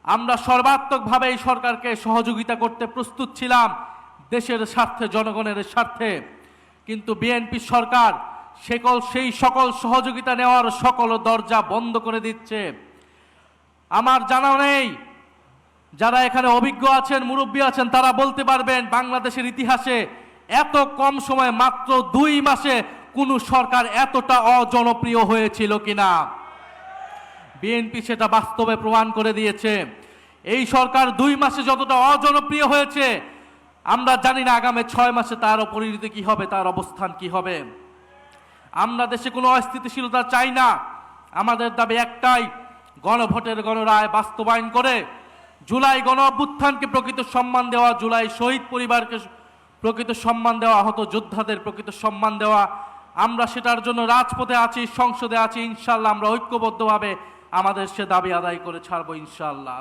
আমরা সর্বাত্মকভাবে এই সরকারকে সহযোগিতা করতে প্রস্তুত ছিলাম দেশের স্বার্থে, জনগণের স্বার্থে। কিন্তু বিএনপি সরকার সেই সকল সহযোগিতা নেওয়ার সকল দরজা বন্ধ করে দিচ্ছে। আমার জানা নেই, যারা এখানে অভিজ্ঞ আছেন, মুরব্বী আছেন, তারা বলতে পারবেন বাংলাদেশের ইতিহাসে এত কম সময়ে, মাত্র 2 মাসে কোন সরকার এতটা অজনপ্রিয় হয়েছিল কিনা। বিএনপি সেটা বাস্তবে প্রমাণ করে দিয়েছে। এই সরকার 2 মাসে যতটা অজনপ্রিয় হয়েছে, আমরা জানি না আগামী 6 মাসে তার পরিণতি কি হবে, তার অবস্থান কি হবে। আমরা দেশে কোনো অস্থিতিশীলতা চাই না। আমাদের দাবি একটাই, গণভোটের গণরায় বাস্তবায়ন করে জুলাই গণ অভ্যুত্থানকে প্রকৃত সম্মান দেওয়া, জুলাই শহীদ পরিবারকে প্রকৃত সম্মান দেওয়া, আহত যোদ্ধাদের প্রকৃত সম্মান দেওয়া। আমরা সেটার জন্য রাজপথে আছি, সংসদে আছি। ইনশাআল্লাহ আমরা ঐক্যবদ্ধভাবে আমাদের সে দাবি আদায় করে ছাড়বো ইনশাআল্লাহ।